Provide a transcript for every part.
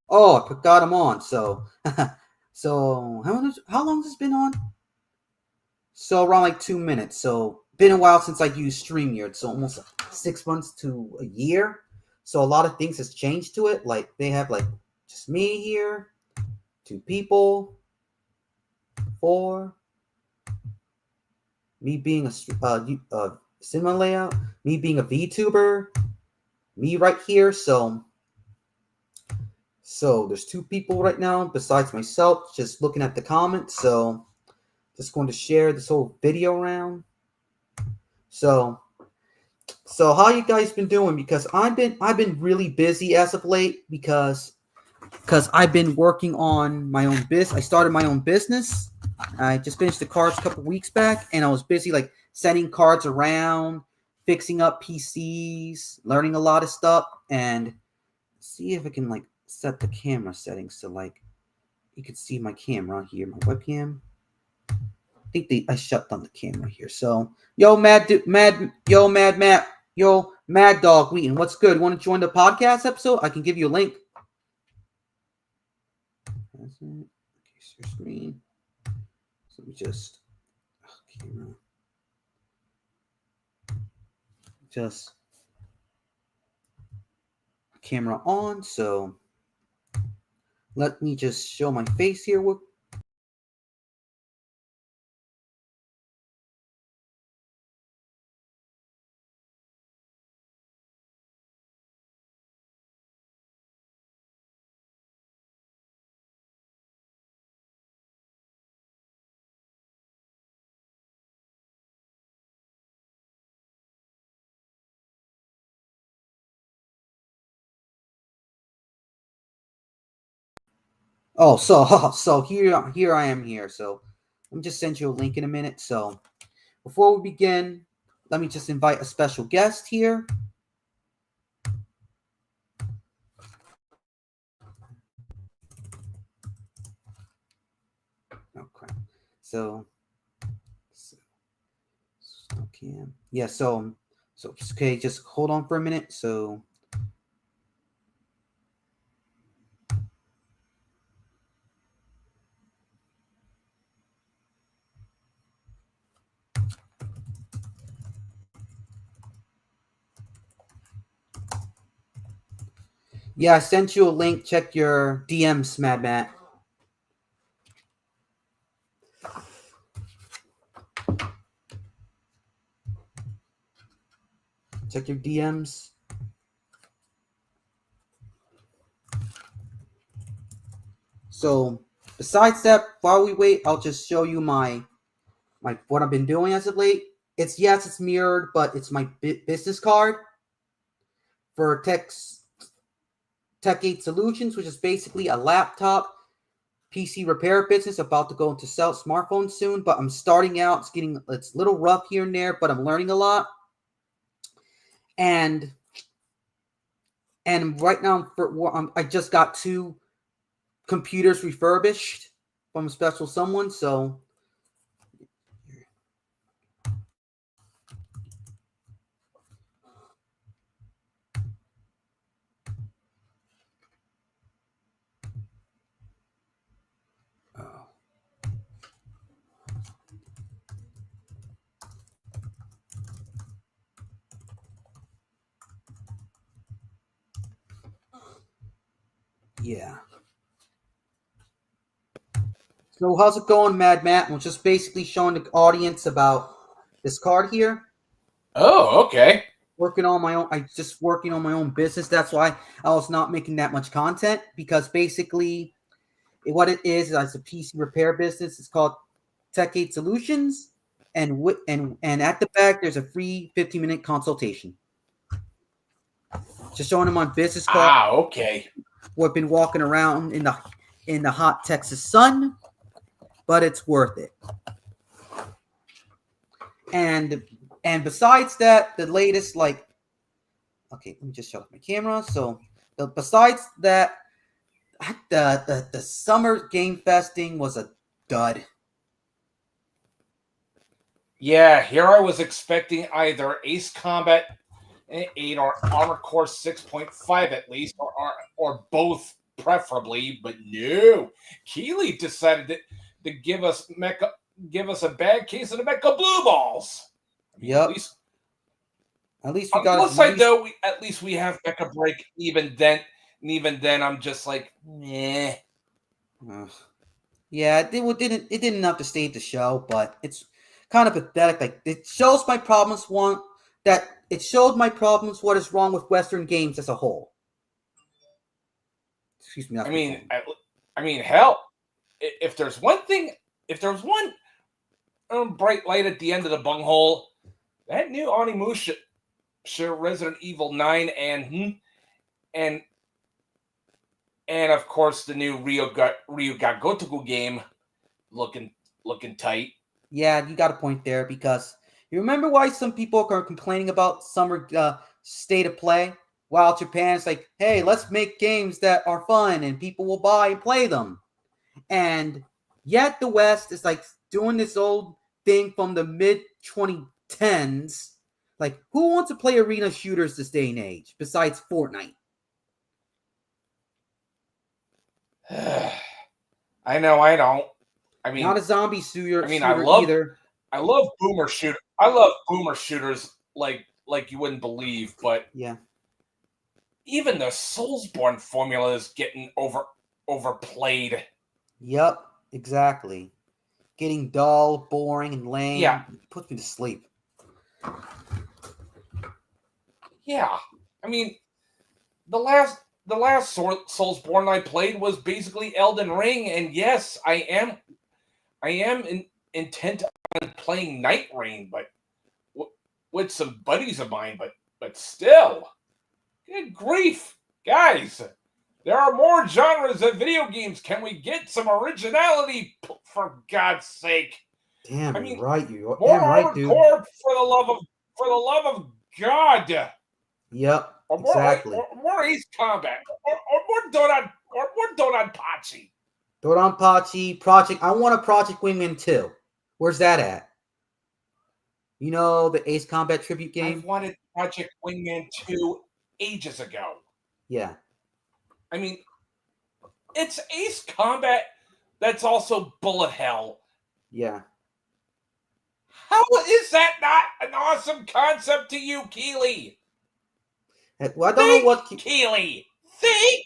Oh, I forgot I'm on. So, so how long has this been on? So around like 2 minutes. So been a while since I used StreamYard. So almost 6 months to a year. So a lot of things has changed to it. Like they have like just me here, two people, four, me being a cinema layout, me being a VTuber, me right here. So there's two people right now besides myself. Just looking at the comments. So just going to share this whole video around. So how you guys been doing? Because I've been really busy as of late because I've been working on my own business. I started my own business. I just finished the cards a couple weeks back, and I was busy like sending cards around, fixing up PCs, learning a lot of stuff, and see if I can like set the camera settings so like you can see my camera here, my webcam. I think I shut down the camera here. So yo, Mad Dog Wheaton, what's good? You want to join the podcast episode? I can give you a link. That's it. Okay, share screen. So we just camera. Just camera on. So let me just show my face here. Oh, so here I am here. So let me just send you a link in a minute. So before we begin, let me just invite a special guest here. Okay. So okay. Yeah, so okay, just hold on for a minute. So yeah, I sent you a link. Check your DMs, Mad Matt. Check your DMs. So besides that, while we wait, I'll just show you my what I've been doing as of late. It's mirrored, but it's my business card for Tech 8 Solutions, which is basically a laptop PC repair business about to go into sell smartphones soon. But I'm starting out. It's a little rough here and there, but I'm learning a lot. And right now I just got two computers refurbished from a special someone. So yeah. So how's it going, Mad Matt? I'm just basically showing the audience about this card here. Oh, okay. Working on my own. I just working on my own business. That's why I was not making that much content because basically, what it is it's a PC repair business. It's called Tech 8 Solutions, and at the back there's a free 15-minute consultation. Just showing them on business card. Ah, okay. We've been walking around in the hot Texas sun, but it's worth it. And besides that, the latest okay, let me just shut off my camera. So besides that, the summer game festing was a dud. Yeah, here I was expecting either Ace Combat 8 or Armor Core 6.5 at least, or both preferably, but no. Keeley decided to give us a bad case of the Mecha Blue Balls. I mean, Yep. At least we got. On the plus side, though, at least we have Mecha Break. Even then, I'm just like, nah. Yeah, it didn't enough to save the show, but it's kind of pathetic. Like, it shows my problems. It showed my problems. What is wrong with Western games as a whole? Excuse me. I mean, hell, if there's one bright light at the end of the bunghole, that new Onimusha Resident Evil 9 and of course the new Ryuga Gotoku game looking tight. Yeah, you got a point there, because you remember why some people are complaining about Summer State of Play, while Japan's like, hey, let's make games that are fun and people will buy and play them. And yet the West is like doing this old thing from the mid-2010s. Like, who wants to play arena shooters this day and age besides Fortnite? I know, I don't. I mean, not a zombie shooter. I love boomer shooters like you wouldn't believe, but yeah, even the Soulsborne formula is getting overplayed. Yep, exactly. Getting dull, boring, and lame. Yeah, puts me to sleep. Yeah, I mean, the last Soulsborne I played was basically Elden Ring, and yes, I am intent on playing Night Rain, but with some buddies of mine. But still, good grief, guys! There are more genres of video games. Can we get some originality, for God's sake? Damn, I mean, right, you more hardcore, for the love of God. Yep, or more, exactly. Or more Ace Combat, or more Donpachi. Donpachi, Project. I want a Project Wingman 2. Where's that at? You know, the Ace Combat tribute game? I've wanted Project Wingman 2 ages ago. Yeah. I mean, it's Ace Combat that's also bullet hell. Yeah. How is that not an awesome concept to you, Keeley? Well, I don't know what Keeley. Think.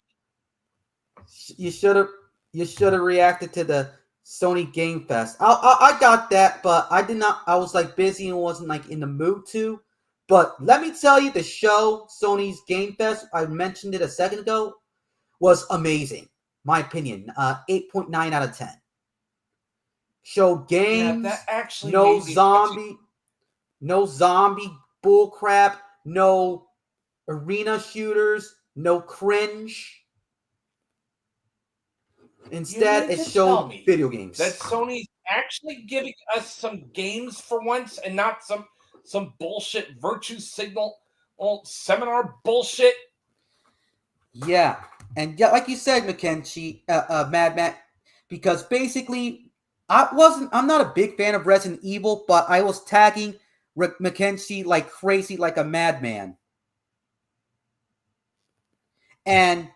You should have reacted to the Sony Game Fest. I got that, but I did not. I was like busy and wasn't like in the mood to. But let me tell you, the show, Sony's Game Fest, I mentioned it a second ago, was amazing. My opinion, 8.9 out of 10. Showed games, that actually no zombie bullcrap, no arena shooters, no cringe. Instead, it showed video games. That Sony's actually giving us some games for once, and not some bullshit virtue signal seminar bullshit. Yeah, and like you said, Mackenzie, Mad Matt, because basically, I'm not a big fan of Resident Evil, but I was tagging Mackenzie like crazy, like a madman. And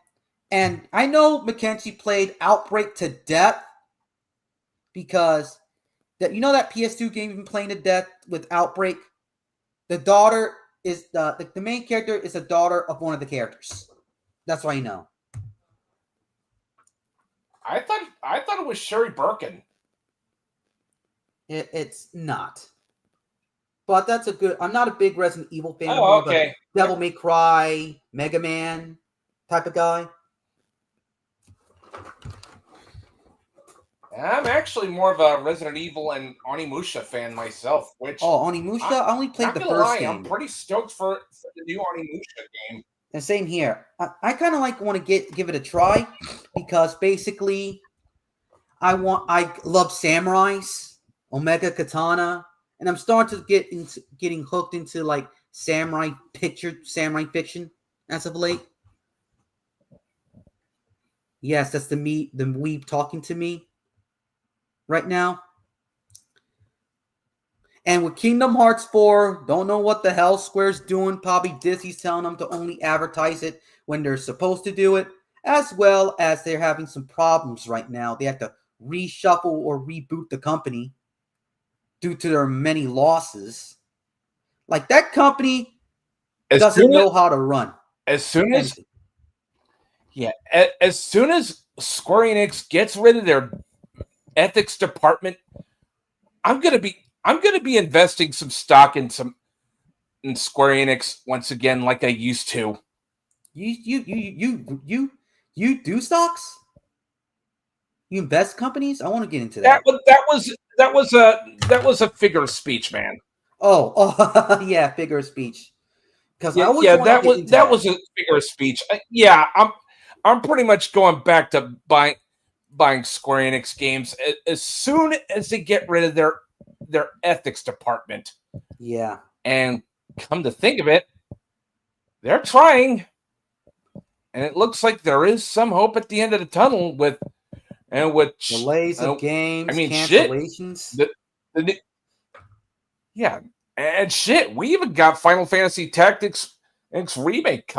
I know Mackenzie played Outbreak to death, because that PS2 game you've been playing to death with Outbreak. The daughter is the main character is a daughter of one of the characters. That's why you know. I thought it was Sherry Birkin. It's not. But that's a good. I'm not a big Resident Evil fan. Oh, okay. Devil May Cry, Mega Man type of guy. I'm actually more of a Resident Evil and Onimusha fan myself. Onimusha? I only played the first game. I'm pretty stoked for the new Onimusha game. And same here. I kind of want to give it a try, because basically, I love samurais, Omega Katana, and I'm starting to getting hooked into like samurai fiction as of late. Yes, that's the weeb talking to me right now. And with Kingdom Hearts 4, don't know what the hell Square's doing. Probably Disney's telling them to only advertise it when they're supposed to do it. as well as they're having some problems right now. They have to reshuffle or reboot the company due to their many losses. Like that company As doesn't soon as know how to run as soon as anything. yeah, as soon as Square Enix gets rid of their ethics department, I'm gonna be investing some stock in Square Enix once again, like I used to. You do stocks? You invest companies? I want to get into That that. was that was a figure of speech, man. Oh, yeah, figure of speech. Because I Yeah, always yeah, want to get into that that. was a figure of speech. Yeah, I'm pretty much going back to buying Square Enix games as soon as they get rid of their ethics department. Yeah. And come to think of it, they're trying, and it looks like there is some hope at the end of the tunnel with and which Delays of I games, mean shit. cancellations. The yeah, and shit, we even got Final Fantasy Tactics X remake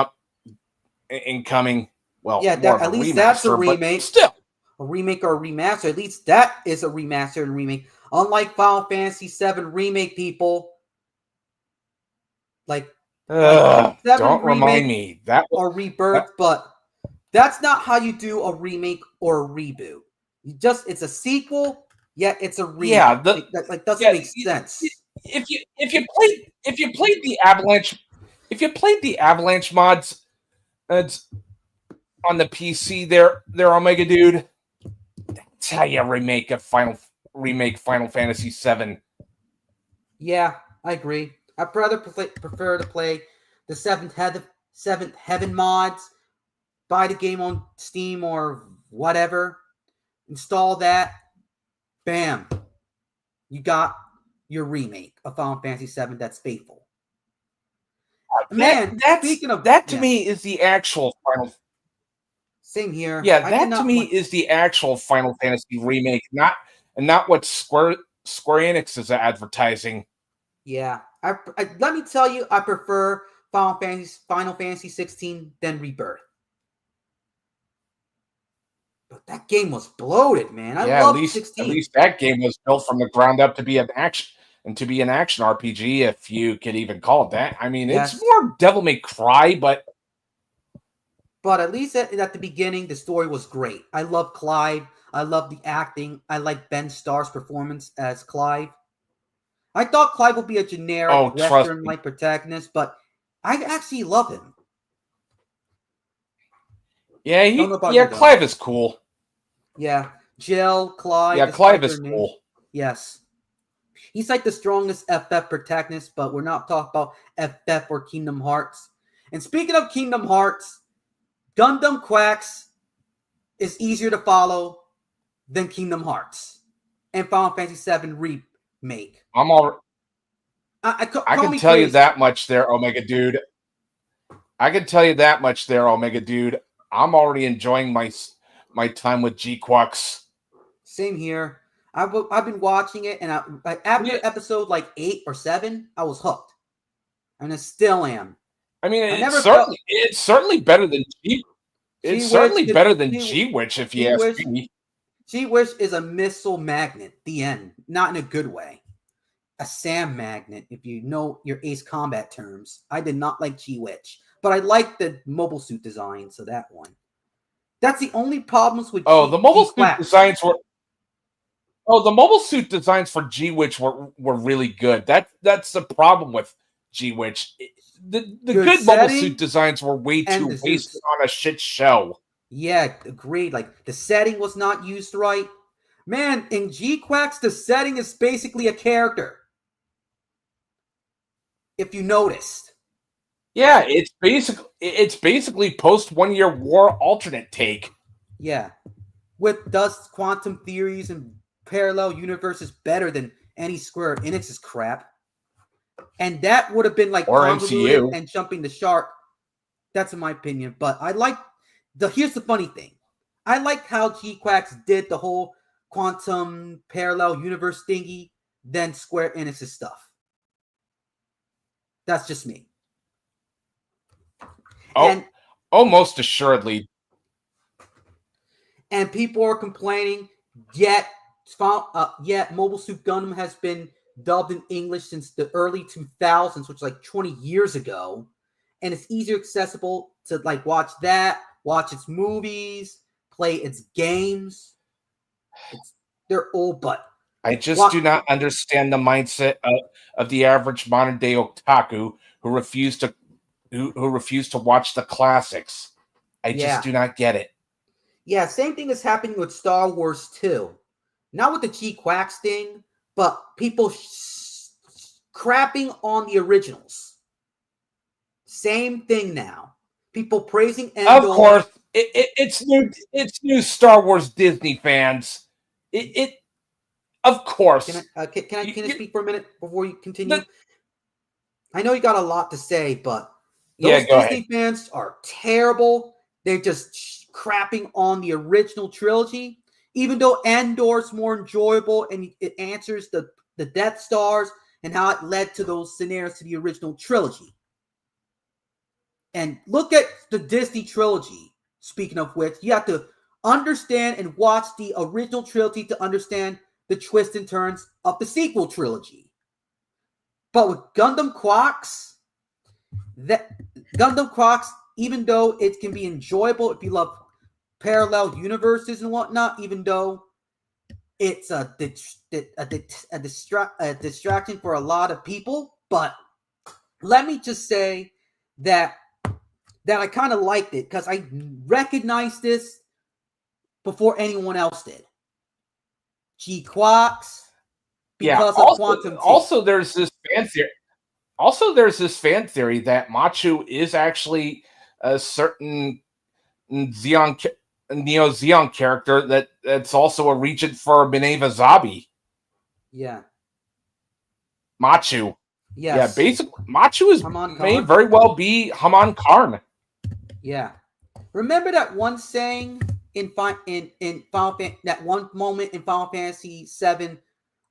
incoming. Well, Yeah, more that of a at least that's a remaster, but remake. still. A remake or a remaster. At least that is a remaster and remake. Unlike Final Fantasy VII remake, people like seven Don't remind remake me. That was or that, rebirth, but that's not how you do a remake or a reboot. You just it's a sequel, yet it's a yeah, remake. That like doesn't yeah. make sense. If you played the Avalanche mods it's on the PC, there Omega dude. That's how you remake Final Fantasy VII. Yeah, I agree. I'd rather prefer to play the Seventh Heaven mods. Buy the game on Steam or whatever. Install that. Bam. You got your remake of Final Fantasy VII that's faithful. Man, speaking of That to yeah, me is the actual Final. same here. Yeah, I did that to not me want. is the actual Final Fantasy remake, not what Square Enix is advertising. Yeah, let me tell you, I prefer Final Fantasy 16 than Rebirth. But that game was bloated, man. I Yeah, loved at 16. least that game was built from the ground up to be an action RPG, if you could even call it that. I mean, it's Yes, more Devil May Cry, but but at least at the beginning, the story was great. I love Clive. I love the acting. I like Ben Starr's performance as Clive. I thought Clive would be a generic oh, trust me. Western-like protagonist, but I actually love him. Yeah, Don't know about you though. Clive is cool. Yeah, Jill, Clive, Yeah, Clive despite is their name. cool. Yes. He's like the strongest FF protagonist, but we're not talking about FF or Kingdom Hearts. And speaking of Kingdom Hearts, Gundam Quacks is easier to follow than Kingdom Hearts and Final Fantasy VII Remake. I'm all. I Call can me tell you crazy. that much there, Omega Dude. I can tell you that much there, Omega Dude. I'm already enjoying my time with GQUUUX. Same here. I've been watching it, and after episode like 8 or 7, I was hooked, and I still am. I mean, I never felt it's certainly better than G. It's G-Witch. certainly better than G-Witch, if you ask G-Wish, me. G-Wish is a missile magnet. The end. Not in a good way. A SAM magnet, if you know your Ace Combat terms. I did not like G-Witch, but I like the mobile suit design, so that one. That's the only problems with Oh, G-Quacks. the mobile suit designs for G-Witch were really good. That's the problem with G-Witch. The Good good mobile suit setting designs were way and too the wasted suits. on a shit show. Yeah, agreed. Like the setting was not used right. Man, in G-Quacks, the setting is basically a character. If you noticed. Yeah, it's basically post 1 year war alternate take. Yeah. With Dust's quantum theories and parallel universes better than any Square Enix's crap. And that would have been like Or convoluted MCU. and jumping the shark. That's in my opinion. But I like here's the funny thing. I like how G-Quacks did the whole quantum parallel universe thingy than Square Enix's stuff. That's just me. Oh, And most assuredly. and people are complaining. Yet Mobile Suit Gundam has been dubbed in English since the early 2000s, which is like 20 years ago, and it's easier accessible to like watch its movies, play its games. They're old, but I just do not understand the mindset of the average modern day otaku who refuse to watch the classics. I just do not get it. Yeah, same thing is happening with Star Wars too. Not with the GQUUUX thing, but people crapping on the originals. Same thing now. People praising Endor. Of course, it's new Star Wars Disney fans. Of course. Can I speak for a minute before you continue? I know you got a lot to say, but those Disney fans are terrible. They're just crapping on the original trilogy. Even though Endor's more enjoyable and it answers the Death Stars and how it led to those scenarios to the original trilogy. And look at the Disney trilogy. Speaking of which, you have to understand and watch the original trilogy to understand the twists and turns of the sequel trilogy. But with Gundam GQUUUX, even though it can be enjoyable if you love parallel universes and whatnot, even though it's a distraction for a lot of people, but let me just say that I kind of liked it because I recognized this before anyone else did. GQUUUX because of Quantum T. Also, there's this fan theory that Machu is actually a certain Neo Zeon character that's also a regent for Minerva Zabi. Yeah. Machu. Yes. Yeah, basically, Machu may very well be Haman Karn. Yeah. Remember that one saying in Final that one moment in Final Fantasy VII,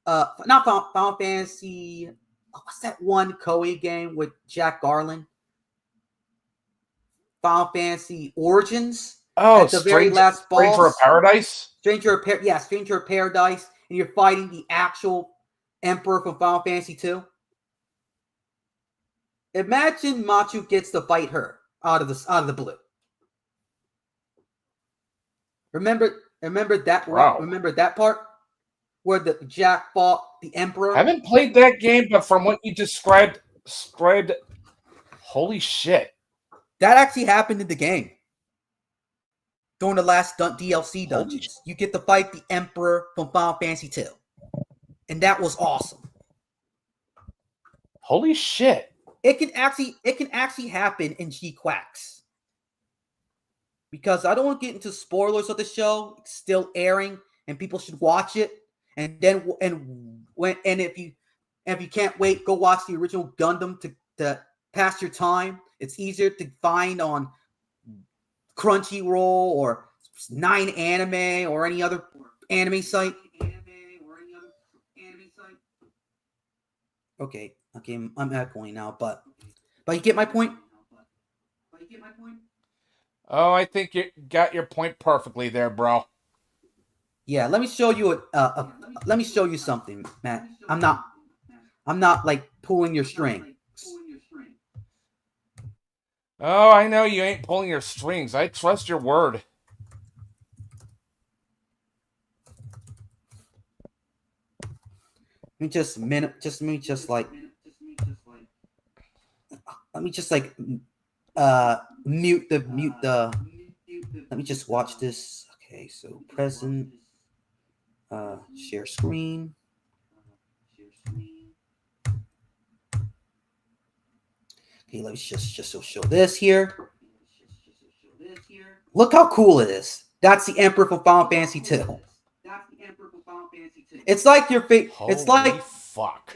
not Final Fantasy. What's that one Koei game with Jack Garland? Final Fantasy Origins. Oh, at the very last boss. Stranger of Paradise. Stranger of Paradise, and you're fighting the actual Emperor from Final Fantasy II. Imagine Machu gets to fight her out of the blue. Remember that? Wow. Remember that part where the Jack fought the Emperor? I haven't played that game, but from what you described, holy shit! That actually happened in the game. During the last DLC dungeons, you get to fight the Emperor from Final Fantasy II, and that was awesome. Holy shit! It can actually happen in GQUUUX. Because I don't want to get into spoilers of the show. It's still airing, and people should watch it. And if you can't wait, go watch the original Gundam to pass your time. It's easier to find on Crunchyroll or 9anime or any other anime site. Okay, I'm echoing now, but you get my point. Oh, I think you got your point perfectly there, bro. Yeah, let me show you let me show you something, Matt. I'm not like pulling your string. Oh, I know you ain't pulling your strings. I trust your word. Let me just mute the. Let me just watch this. Okay, so present. Share screen. Okay, let me just show this here. Look how cool it is. That's the Emperor from Final Fantasy II. It's like your face. It's like fuck.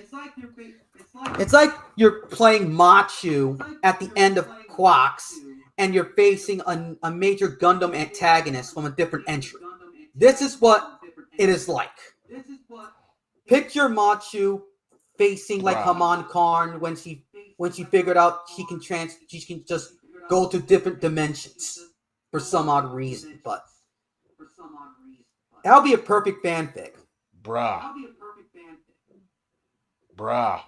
It's like you're playing Machu at the end of GQUUUX, and you're facing a major Gundam antagonist from a different entry. This is what it is like. Picture Machu facing like Haman Karn when she figured out she can just go to different dimensions for some odd reason. But That'll be a perfect fanfic. Bruh. Bruh.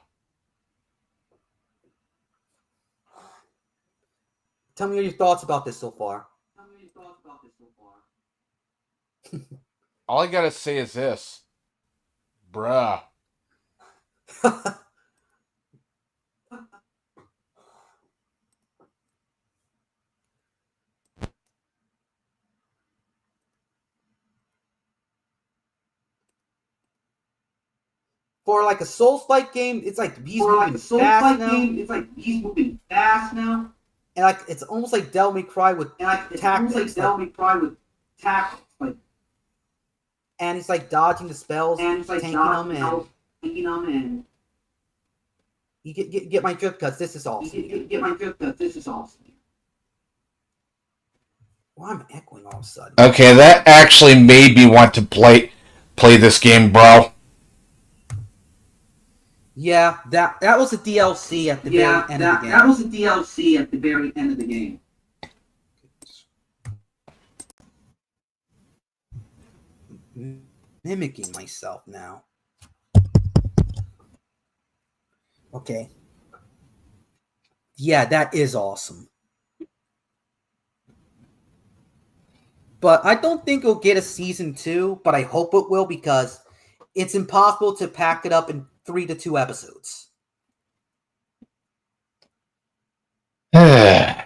Tell me your thoughts about this so far. All I gotta say is this. Bruh. For like a Souls-like game, it's like he's moving fast now. And like it's almost like Devil May Cry with tactics. And he's like dodging the spells, tanking them, and you get my drift cuts. This is awesome. Why am I echoing all of a sudden? Okay, that actually made me want to play this game, bro. Yeah, that was a DLC at the very end of the game. That was a DLC at the very end of the game. Mimicking myself now. Okay. Yeah, that is awesome. But I don't think it'll get a season 2, but I hope it will because it's impossible to pack it up in 3 to 2 episodes. Yeah.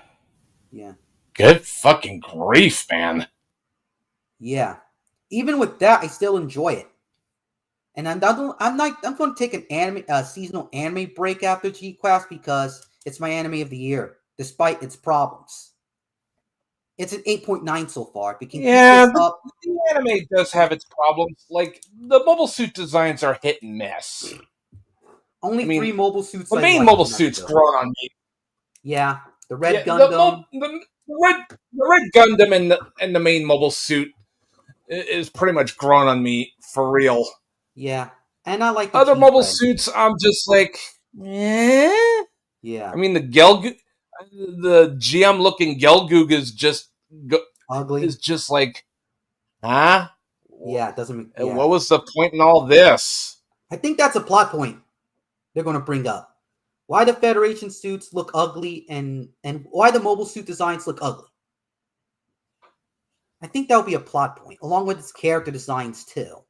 Good fucking grief, man. Yeah. Even with that, I still enjoy it. And I'm going to take an seasonal anime break after GQUUUX because it's my anime of the year, despite its problems. It's an 8.9 so far. If it can keep this up, the anime does have its problems. Like, the mobile suit designs are hit and miss. Only 3 mobile suits. The main mobile suit's grown on me. Yeah, the Red Gundam. The red Gundam and the main mobile suit is pretty much grown on me for real. Yeah, and I like other mobile suits. I'm just like, eh. Yeah. I mean, the GM looking Gelgoog is just ugly. Is just like, huh? Yeah, it doesn't make. Yeah. What was the point in all this? I think that's a plot point they're going to bring up. Why the Federation suits look ugly and why the mobile suit designs look ugly. I think that'll be a plot point, along with its character designs too.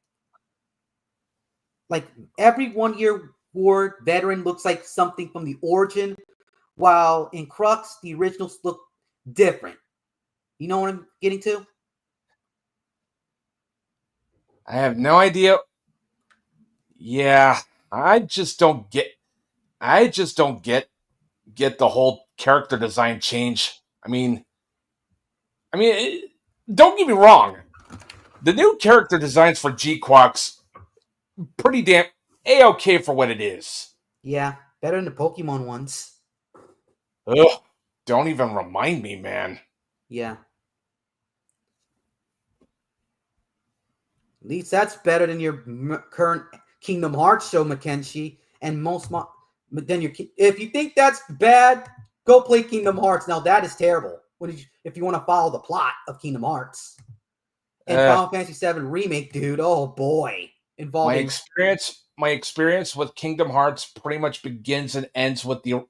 Like every 1 year war veteran looks like something from the origin, while in Crux the originals look different. You know what I'm getting to? I have no idea. Yeah, I just don't get the whole character design change. I mean, don't get me wrong. The new character designs for GQUUUX pretty damn A-okay for what it is. Yeah, better than the Pokemon ones. Ugh, don't even remind me, man. Yeah. At least that's better than your current Kingdom Hearts show, Mackenzie. And if you think that's bad, go play Kingdom Hearts. Now that is terrible. If you want to follow the plot of Kingdom Hearts and Final Fantasy VII Remake, dude, oh boy, involving my experience with Kingdom Hearts pretty much begins and ends with the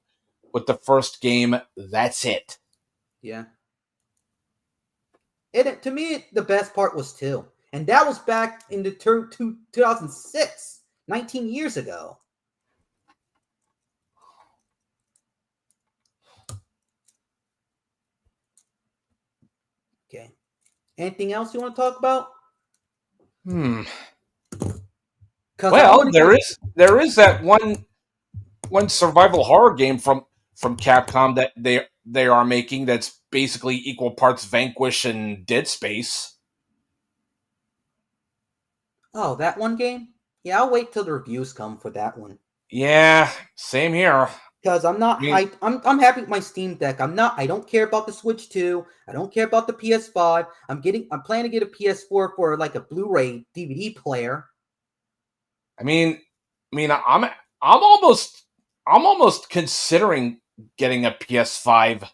first game. That's it. Yeah. To me, the best part was 2. And that was back in the 2006, 19 years ago. Okay. Anything else you want to talk about? Well, there is that one survival horror game from Capcom that they are making that's basically equal parts Vanquish and Dead Space. Oh, that one game? Yeah, I'll wait till the reviews come for that one. Yeah, same here. Because I'm not hyped. I'm happy with my Steam Deck. I don't care about the Switch 2. I don't care about the PS5. I'm planning to get a PS4 for like a Blu-ray DVD player. I'm almost considering getting a PS5.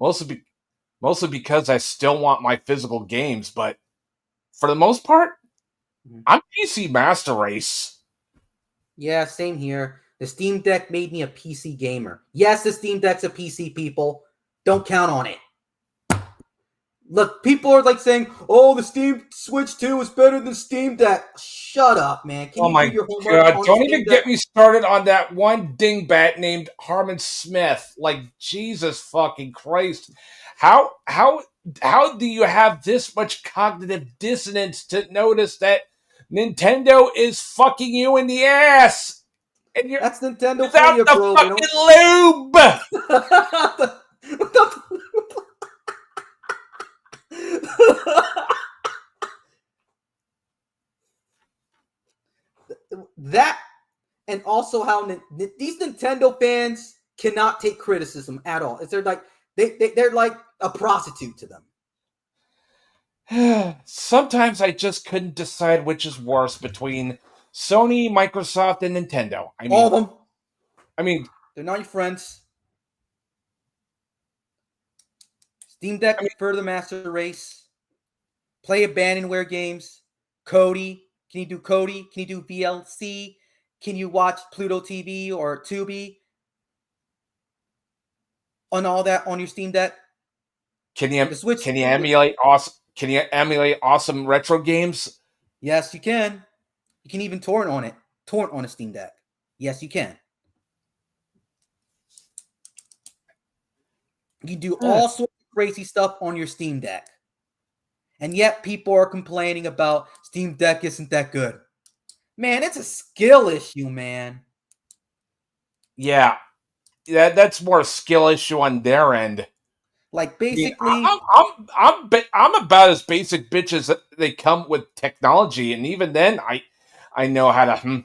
Mostly because I still want my physical games, but for the most part, Mhm. I'm PC Master Race. Yeah, same here. The Steam Deck made me a PC gamer. Yes, the Steam Deck's a PC, people. Don't count on it. Look, people are like saying, "Oh, the Steam Switch 2 is better than Steam Deck." Shut up, man. Can Oh you do my your homework god! on the Don't Steam even Deck? get me started on that one dingbat named Harmon Smith. Like Jesus fucking Christ! How do you have this much cognitive dissonance to notice that Nintendo is fucking you in the ass and you're That's Nintendo for without you, the bro. They don't. fucking lube? That and also how these Nintendo fans cannot take criticism at all. They're like they're like a prostitute to them. Sometimes I just couldn't decide which is worse between Sony, Microsoft, and Nintendo. All of them. I mean, They're not your friends. Steam Deck for the master race. Play abandonware games. Cody. Can you do Cody? Can you do VLC? Can you watch Pluto TV or Tubi? On all that on your Steam Deck? can The Switch. you emulate awesome? Can you emulate awesome retro games? Yes, you can. You can even torrent on it. Torrent on a Steam Deck. Yes, you can. You can do all sorts of crazy stuff on your Steam Deck. And yet people are complaining about Steam Deck isn't that good. Man, it's a skill issue, man. Yeah, that's more a skill issue on their end. Like I mean, basically, I'm about as basic bitch as they come with technology, and even then, I know how to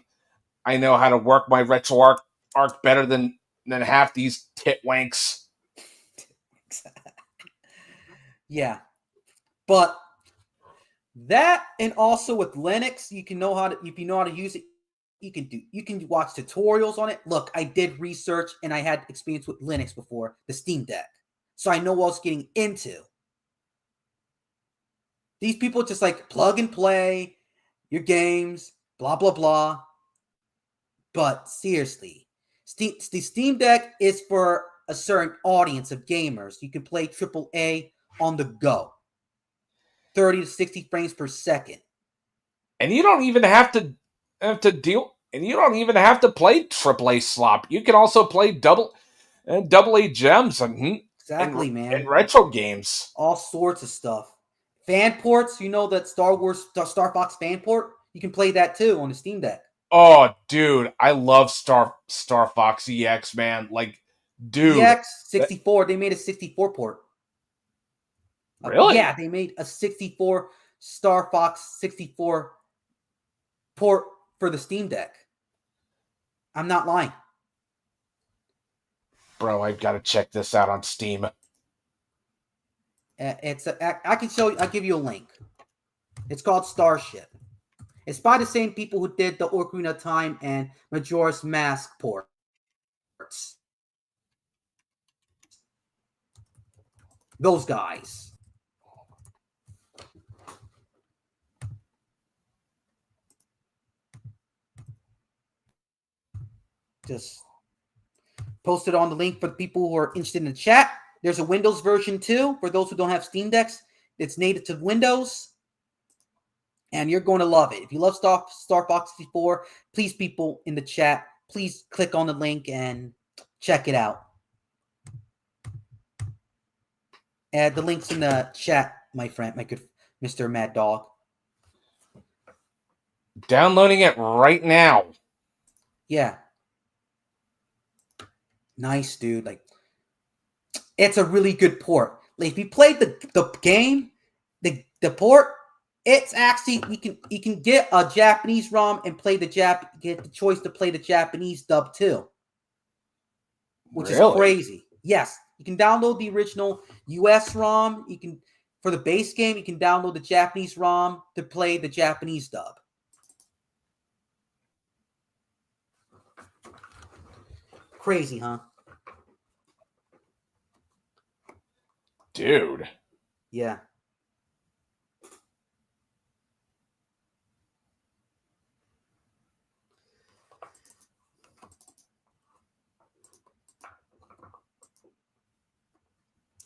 I know how to work my retro arc better than half these titwanks. yeah. But that and also with Linux, you can know how to if you know how to use it, you can watch tutorials on it. Look, I did research and I had experience with Linux before the Steam Deck. So I know what I was getting into. These people just like plug and play your games, blah blah blah. But seriously, the Steam Deck is for a certain audience of gamers. You can play AAA on the go, 30 to 60 frames per second. And you don't even have to deal. And you don't even have to play AAA slop. You can also play double A gems Exactly, man. and retro games. All sorts of stuff. Fan ports, you know that Star Fox fan port? You can play that too on the Steam Deck. Oh, dude, I love Star Fox EX, man. Like, dude, EX 64, they made a 64 port. really? Yeah, they made a 64 Star Fox 64 port for the Steam Deck. I'm not lying. Bro, I've got to check this out on Steam. I can show you. I'll give you a link. It's called Starship. It's by the same people who did the Ocarina of Time and Majora's Mask ports. Those guys. Just posted on the link for the people who are interested in the chat. There's a Windows version too for those who don't have Steam Decks. It's native to Windows. And you're going to love it. If you love Star Fox 64, please, people in the chat, please click on the link and check it out. The link's in the chat, my friend, my good Mr. Mad Dog. Downloading it right now. Yeah. Nice, dude. Like, it's a really good port. Like, if you played the game, the port, it's actually you can get a Japanese ROM and play get the choice to play the Japanese dub too, which is crazy. Yes, you can download the original US ROM. You can for the base game. You can download the Japanese ROM to play the Japanese dub. Crazy, huh? Dude. Yeah.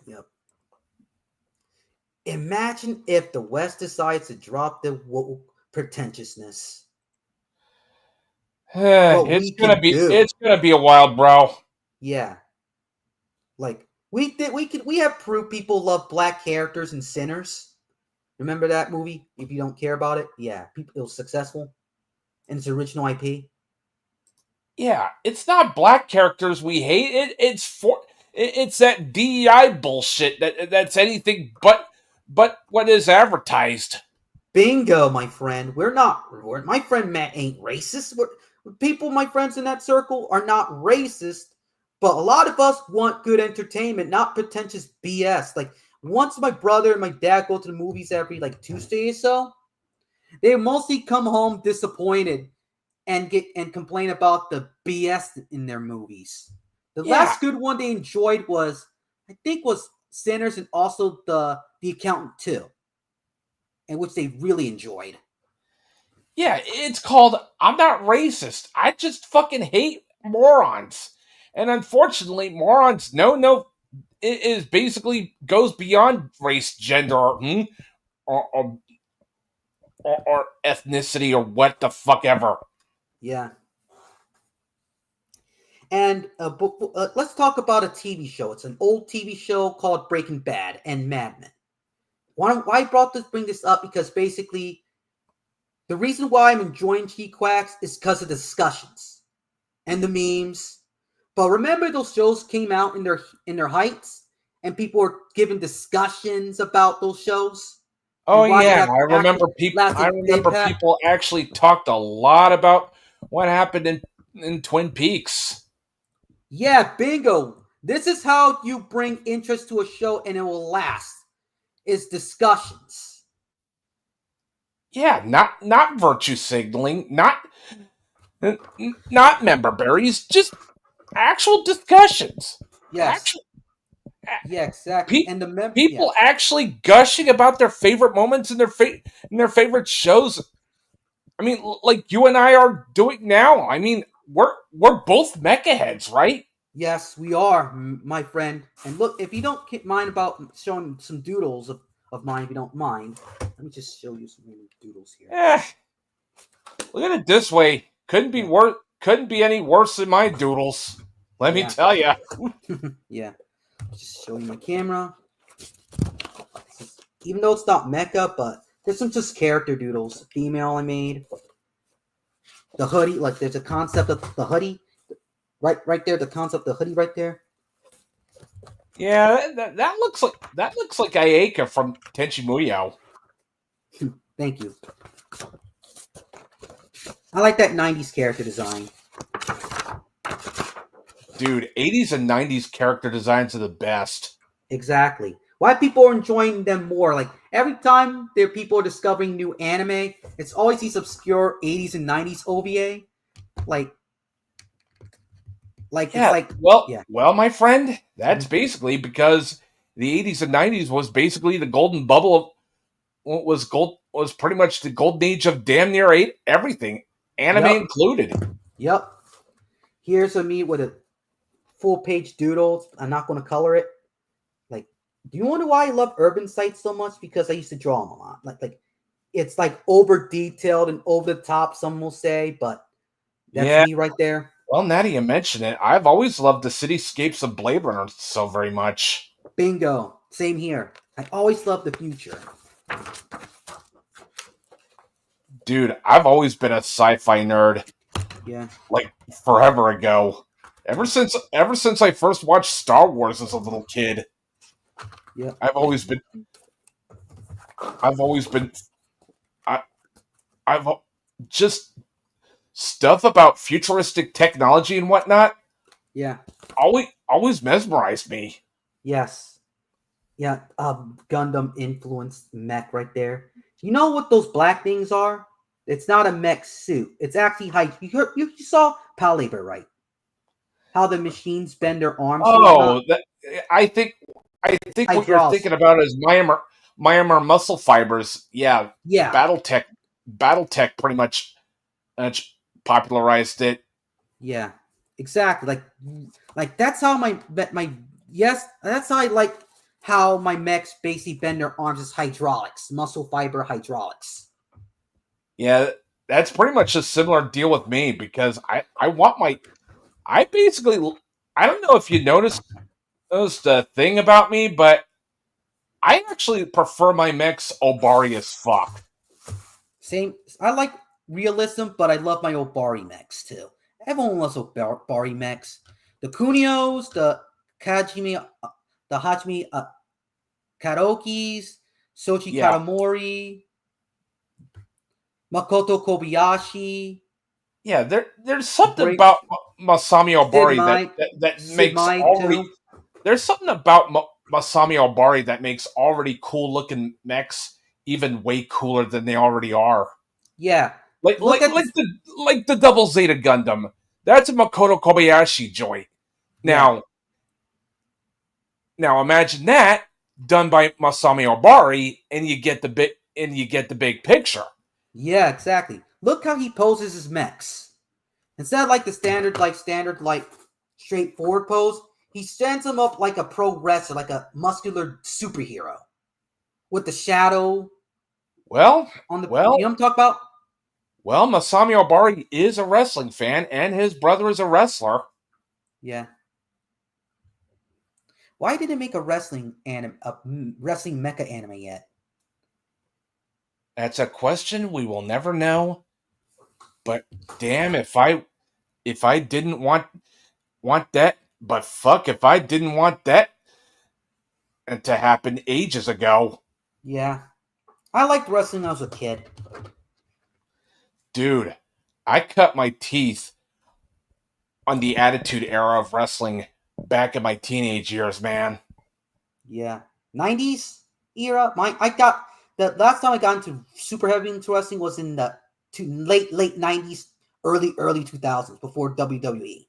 Yep. Imagine if the West decides to drop the woke pretentiousness. What we can do. It's gonna be a while, bro. Yeah. Like we have proof people love black characters and Sinners. Remember that movie? If you don't care about it, yeah, people it was successful and it's original IP. Yeah, it's not black characters we hate. It's that DEI bullshit that's anything but what is advertised. Bingo, my friend. My friend Matt ain't racist. People, my friends in that circle, are not racist, but a lot of us want good entertainment, not pretentious BS. Like, once my brother and my dad go to the movies every, like, Tuesday or so, they mostly come home disappointed and complain about the BS in their movies. The last good one they enjoyed was Sinners and also the Accountant 2. And which they really enjoyed. Yeah, it's called I'm Not Racist. I just fucking hate morons. And unfortunately, morons it is basically goes beyond race, gender, or ethnicity, or what the fuck ever. Yeah. And let's talk about a TV show. It's an old TV show called Breaking Bad and Mad Men. Why I bring this up? Because basically, the reason why I'm enjoying GQUUUX is because of the discussions and the memes. But remember, those shows came out in their heights, and people were giving discussions about those shows. Oh yeah, I remember people actually talked a lot about what happened in Twin Peaks. Yeah, bingo. This is how you bring interest to a show and it will last. Is discussions. Yeah, not virtue signaling, not member berries, just actual discussions. Yes. Yeah, exactly. And the people actually gushing about their favorite moments in their favorite shows. I mean, like you and I are doing now. I mean, we're both mecha heads, right? Yes, we are, my friend. And look, if you don't mind about showing some doodles of mine, if you don't mind, let me just show you some doodles here. Look at it this way. Couldn't be any worse than my doodles. Let me tell you. Yeah. Just show you my camera. Even though it's not mecha, but there's some just character doodles. Female I made. The hoodie, like there's a concept of the hoodie. Right there, the concept of the hoodie right there. Yeah, that looks like Ayaka from Tenchi Muyo. Thank you. I like that 90s character design. Dude, 80s and 90s character designs are the best. Exactly. Why people are enjoying them more? Like every time people are discovering new anime, it's always these obscure 80s and 90s OVA. Well, my friend, that's basically because the 80s and 90s was basically the golden bubble of was pretty much the golden age of damn near everything, anime included. Yep. Here's me with a full page doodle. I'm not going to color it. Like, do you wonder why I love urban sites so much? Because I used to draw them a lot. Like it's like over detailed and over the top. Some will say, but that's me right there. Well, now that you mention it, I've always loved the cityscapes of Blade Runner so very much. Bingo. Same here. I always loved the future. Dude, I've always been a sci-fi nerd. Yeah. Like forever ago. Ever since I first watched Star Wars as a little kid. Yeah. I've always been I've just stuff about futuristic technology and whatnot. Yeah. Always mesmerized me. Yes. Yeah. Gundam influenced mech right there. You know what those black things are? It's not a mech suit. It's actually you saw Paliber, right? How the machines bend their arms. Oh, I think what you're thinking about is Myanmar muscle fibers. Yeah. Yeah. BattleTech pretty much popularized it. Yeah. Exactly. Like that's how that's how I like how my mechs basically bend their arms as hydraulics, muscle fiber hydraulics. Yeah, that's pretty much a similar deal with me because I want my I basically I don't know if you noticed the thing about me, but I actually prefer my mechs Obari as fuck. Same. I like realism, but I love my Obari mechs too. Everyone loves Obari mechs. The Kunios, the Hajime Karokis, Sochi Yeah, Katamori, Makoto Kobayashi, yeah. There's something Break about Masami Sid Obari Mai, that Sid makes Mai already. too. There's something about Masami Obari that makes already cool looking mechs even way cooler than they already are. Yeah. Like Look like at like this. the Double Zeta Gundam. That's a Makoto Kobayashi joint. Yeah. Now imagine that done by Masami Obari, and you get the big picture. Yeah, exactly. Look how he poses his mechs. Instead of like the standard straightforward pose, he stands them up like a pro wrestler, like a muscular superhero. With the shadow Well, on the, well, you know what I'm talking about? well. Masami Obari is a wrestling fan, and his brother is a wrestler. Yeah. Why didn't they make a wrestling mecha anime yet? That's a question we will never know. But damn, if I didn't want that, but fuck if I didn't want that to happen ages ago. Yeah. I liked wrestling when I was a kid. Dude, I cut my teeth on the Attitude Era of wrestling back in my teenage years, man. Yeah. 90s era. I got the last time I got into super heavy into wrestling was in the late 90s, early 2000s before WWE.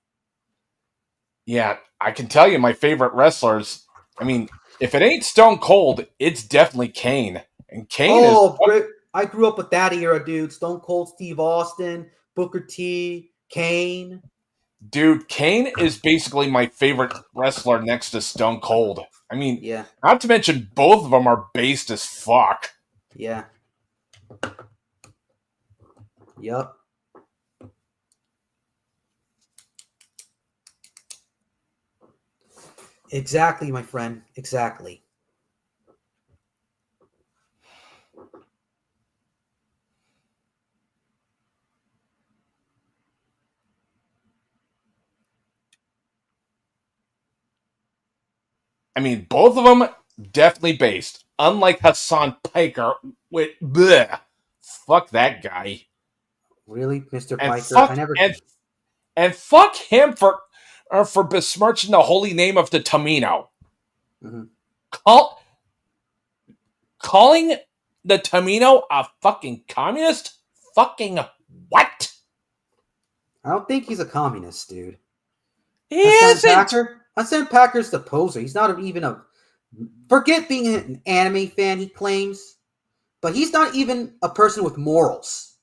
Yeah, I can tell you my favorite wrestlers. I mean, if it ain't Stone Cold, it's definitely Kane. And Kane is Oh, great. I grew up with that era, dude. Stone Cold Steve Austin, Booker T, Kane. dude, Kane is basically my favorite wrestler next to Stone Cold. I mean, Yeah. not to mention both of them are based as fuck. Yeah. Yup. Exactly, my friend. Exactly. I mean, both of them definitely based. Unlike Hassan Piker, with bleh, fuck that guy, Really, Mr. and Piker? I fuck never. and fuck him for besmirching the holy name of the Tamino. Mhm. Call, calling the Tamino a fucking communist? Fucking what? I don't think he's a communist, dude. He Hassan isn't. Packer? Hassan Packer's the poser. He's not even a. Forget being an anime fan, he claims. But he's not even a person with morals.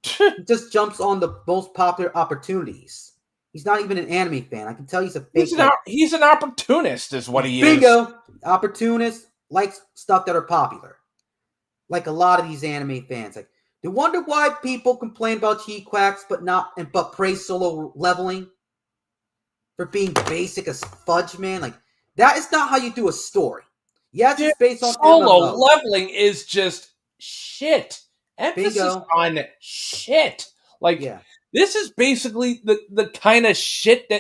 He just jumps on the most popular opportunities. He's not even an anime fan. I can tell he's a fake. He's an opportunist, is what he is. Bingo! Opportunist, likes stuff that are popular. Like a lot of these anime fans. Like, they wonder why people complain about GQUUUX but praise solo leveling for being basic as fudge, man. Like, that is not how you do a story. Yes, Dude, it's based on solo MMO. leveling is just shit. Emphasis Bingo. on shit. Like Yeah. this is basically the kind of shit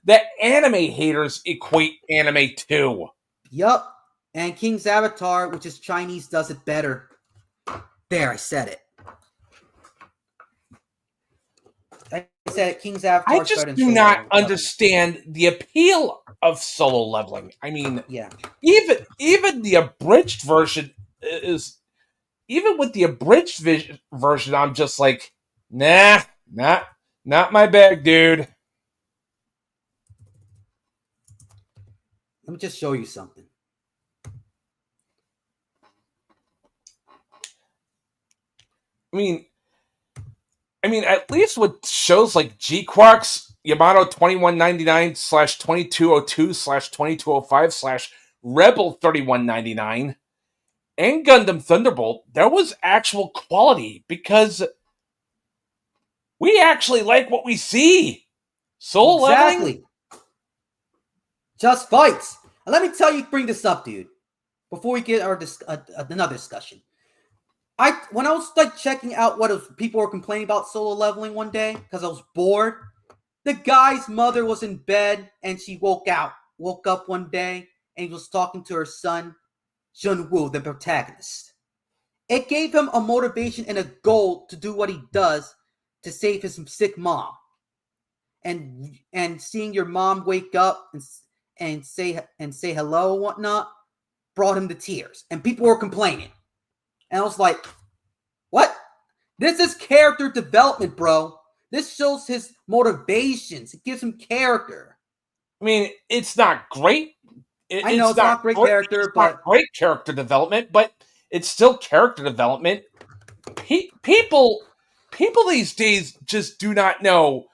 that anime haters equate anime to. Yup. And King's Avatar, which is Chinese, does it better. There, I said it. I said it. King's Avatar I is just better than do solo not leveling. understand the appeal of solo leveling. I mean, Yeah. even the abridged version is even with the abridged version, I'm just like, nah, not my bag, dude. Let me just show you something. I mean, at least with shows like GQUUUX, Yamato 2199/2202/2205/ Rebel 3199, and Gundam Thunderbolt, there was actual quality because we actually like what we see. Solo leveling? Exactly. Just fights. And let me tell you, bring this up, dude. Before we get our another discussion, when I was like checking out what people were complaining about solo leveling one day because I was bored. The guy's mother was in bed and she woke up one day and was talking to her son, Junwoo, the protagonist. It gave him a motivation and a goal to do what he does to save his sick mom. And seeing your mom wake up and say hello and whatnot brought him to tears. And people were complaining. And I was like, what? This is character development, bro. This shows his motivations. It gives him character. I mean, it's not great. I know it's not great character, but not great character development, but it's still character development. People these days just do not know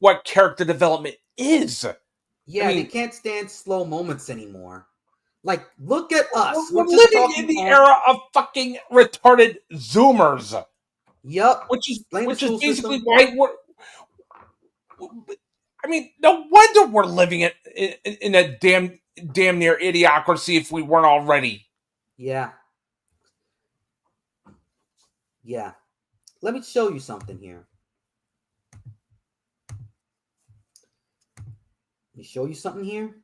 what character development is. Yeah, they can't stand slow moments anymore. Like, look at us. We're living in the era of fucking retarded Zoomers. Yup. Which is basically why we're. I mean, no wonder we're living in a damn near idiocracy if we weren't already. Yeah. Yeah. Let me show you something here. Let me show you something here.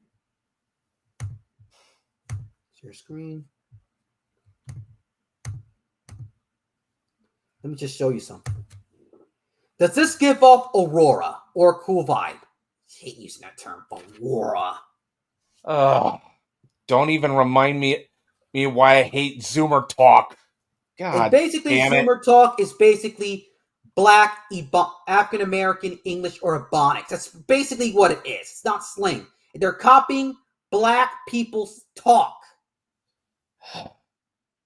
Share screen. Let me just show you something. Does this give off aurora or a cool vibe? I hate using that term, aurora. Don't even remind me why I hate Zoomer talk. God, and basically, Zoomer talk is basically Black, African American English or Ebonics. That's basically what it is. It's not slang. They're copying Black people's talk.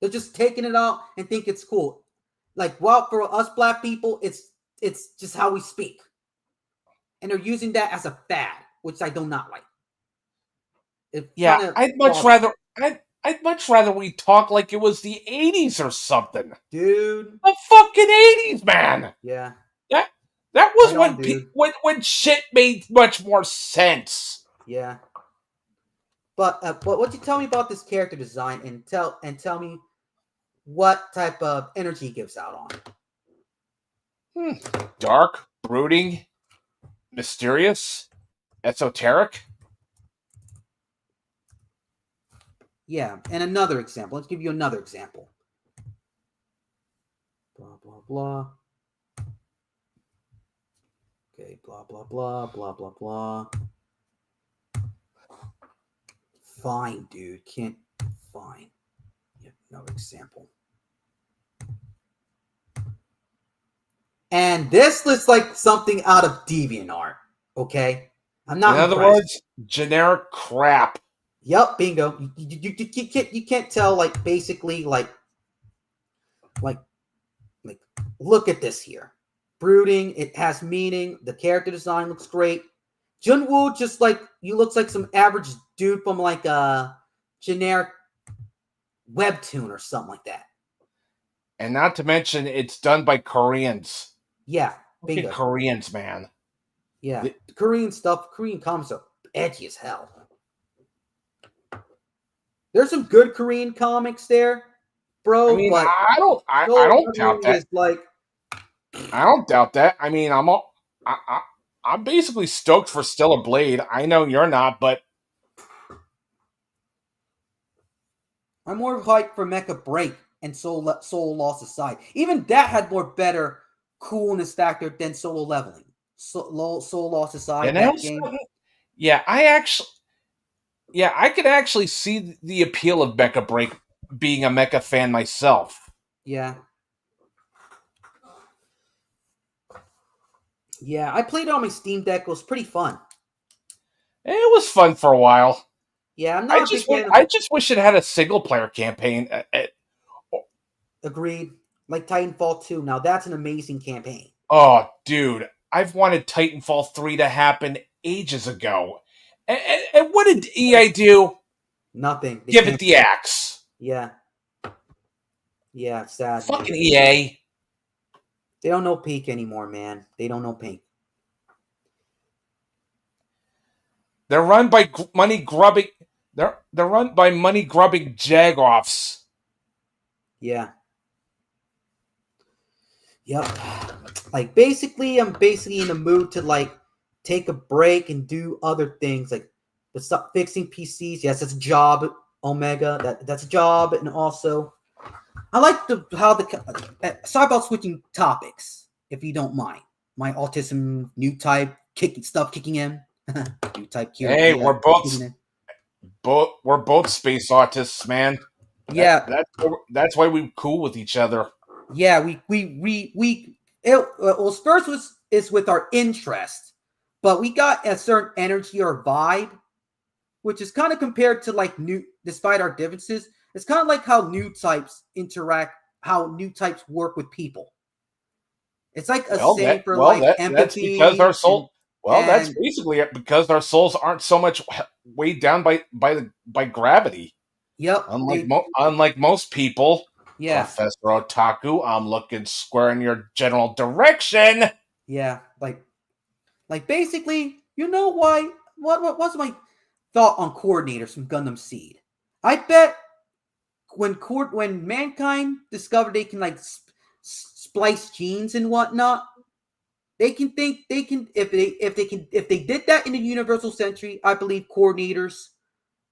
They're just taking it out and think it's cool. Like, well, for us Black people, it's just how we speak. And they're using that as a fad, which I do not like. Yeah, I'd much rather we talk like it was the 80s or something. Dude. The fucking 80s, man. Yeah. That was when shit made much more sense. Yeah. But what you tell me about this character design and tell me what type of energy he gives out on. Dark, brooding, mysterious, esoteric. Yeah, and another example. Let's give you another example. Blah, blah, blah. Okay, blah, blah, blah, blah, blah, blah. Fine, dude. Can't. Fine. Yeah, another example. And this looks like something out of DeviantArt. Okay? I'm not. In other words, generic crap. Yep, bingo. You can't tell, like, basically, like, look at this here. Brooding, it has meaning. The character design looks great. Junwoo just, like, looks like some average dude from, like, a generic webtoon or something like that. And not to mention, it's done by Koreans. Yeah, bingo. Koreans, man. Yeah, the Korean stuff, Korean comics are edgy as hell. There's some good Korean comics there, bro. I mean, but I don't doubt that. I don't doubt that. I mean, I'm basically stoked for Stellar Blade. I know you're not, but I'm more hyped for Mecha Break and Soul Lost Aside. Even that had more better coolness factor than Solo Leveling. Soul Lost Aside. That game. Yeah, I could actually see the appeal of Mecha Break, being a Mecha fan myself. Yeah. Yeah, I played it on my Steam Deck. It was pretty fun. It was fun for a while. Yeah, I'm not I just wish it had a single-player campaign. Agreed. Like Titanfall 2. Now, that's an amazing campaign. Oh, dude. I've wanted Titanfall 3 to happen ages ago. And what did EA do? Nothing. They Give can't. it the axe. Yeah. Yeah, it's sad, man. Fucking EA. They don't know Pink anymore, man. They don't know Pink. They're run by money grubbing. They're run by money grubbing jagoffs. Yeah. Yep. Like basically, I'm basically in the mood to like take a break and do other things, like stop fixing PCs. Yes, that's a job. Omega, that's a job, and also I like how sorry about switching topics, if you don't mind. My autism new type kicking in. New type Hey, we're both space autists, man. Yeah, That's why we're cool with each other. yeah. First is with our interest, but we got a certain energy or vibe, which is kind of compared to like despite our differences, it's kind of like how new types interact, how new types work with people. It's like a saying for like that's empathy. because our soul. That's and basically it, because our souls aren't so much weighed down by gravity. yep. Unlike most people, Yeah. Professor Otaku, I'm looking square in your general direction. Yeah. Like basically, you know why? What was my thought on coordinators from Gundam Seed? I bet when mankind discovered they can like splice genes and whatnot, they can if they did that in the Universal Century, I believe coordinators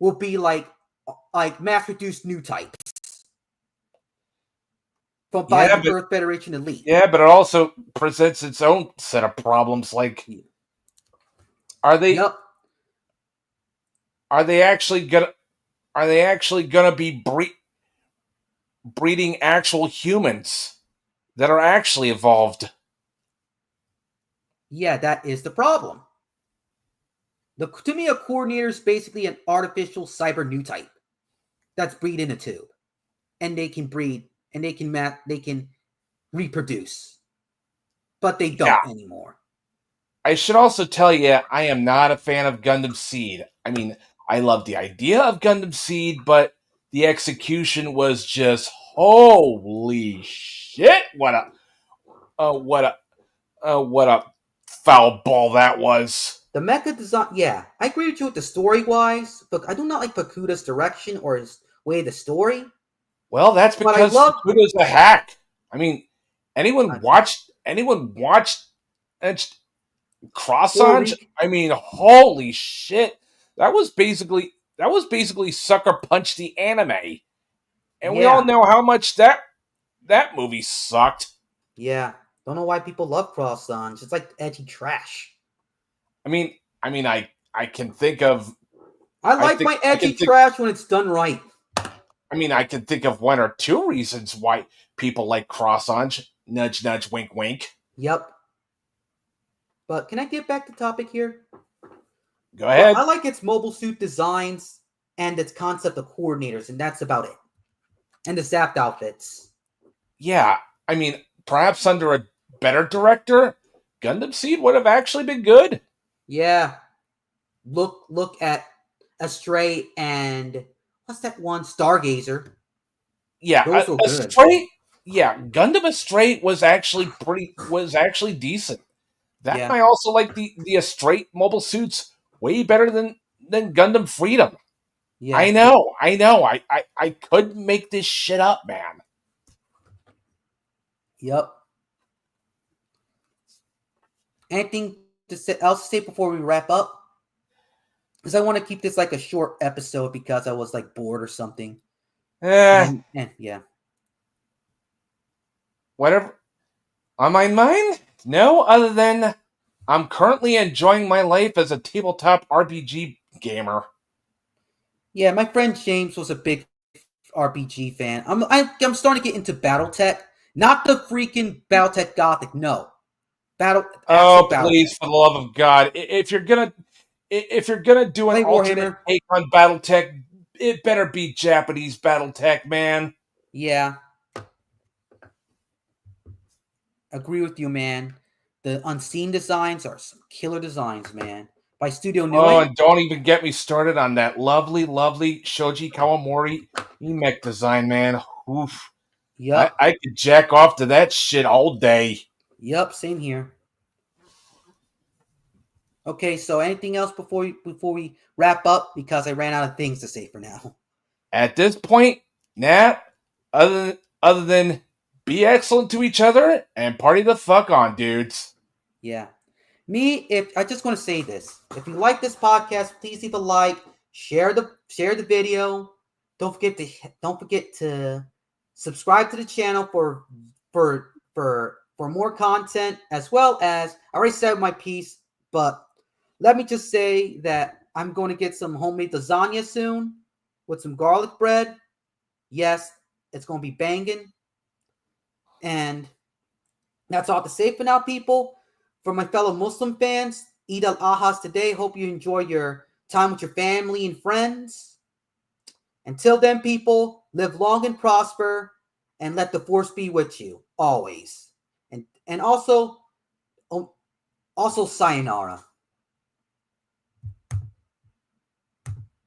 will be like mass reduced new types by the Earth Federation elite. Yeah, but it also presents its own set of problems. Like, are they Yep. are they actually gonna be breeding actual humans that are actually evolved? Yeah, that is the problem. To me, a coordinator is basically an artificial cyber new type that's breed in a tube, and they can breed and they can reproduce, but they don't anymore. I should also tell you, I am not a fan of Gundam Seed. I mean, I love the idea of Gundam Seed, but the execution was just holy shit! What a foul ball that was. The mecha design, yeah, I agree with you with the story wise, but I do not like Pakuda's direction or his way of the story. Well, that's because Pakuda's a hack. I mean, anyone watched Cross-Ange? I mean, holy shit. That was basically Sucker Punch the anime. And we all know how much that movie sucked. Yeah. Don't know why people love Cross-Ange. It's like edgy trash. I mean, I can think of I like my edgy trash when it's done right. I mean, I can think of one or two reasons why people like Cross-Ange. Nudge, nudge, wink, wink. Yep. But can I get back to topic here? Go ahead. I like its mobile suit designs and its concept of coordinators, and that's about it. And the Zapped outfits. Yeah, I mean, perhaps under a better director, Gundam Seed would have actually been good. Yeah. Look at Astray and what's that one? Stargazer. Yeah, those were Astray. Yeah, Gundam Astray was actually decent. That I also like the Astray mobile suits way better than Gundam Freedom. Yeah. I know. I couldn't make this shit up, man. Yep. Anything else to say before we wrap up? Because I want to keep this like a short episode because I was like bored or something. Yeah. Whatever. On my mind? No, other than I'm currently enjoying my life as a tabletop RPG gamer. Yeah, my friend James was a big RPG fan. I'm starting to get into BattleTech, not the freaking BattleTech Gothic. No, please, for the love of God! If you're gonna do an alternate take on BattleTech, it better be Japanese BattleTech, man. Yeah, agree with you, man. The unseen designs are some killer designs, man. by Studio Oh, Nui. and don't even get me started on that lovely, lovely Shoji Kawamori mech design, man. Oof. Yup. I could jack off to that shit all day. Yup, same here. Okay, so anything else before we wrap up? Because I ran out of things to say for now. At this point, nah, other than be excellent to each other and party the fuck on, dudes. Yeah. If I just want to say this. If you like this podcast, please leave a like, share the video. Don't forget to subscribe to the channel for more content, as well as I already said my piece, but let me just say that I'm going to get some homemade lasagna soon with some garlic bread. Yes, it's going to be banging. And that's all to say for now, people. For my fellow Muslim fans, Eid al-Adha today. Hope you enjoy your time with your family and friends. Until then, people, live long and prosper, and let the force be with you always. And also sayonara.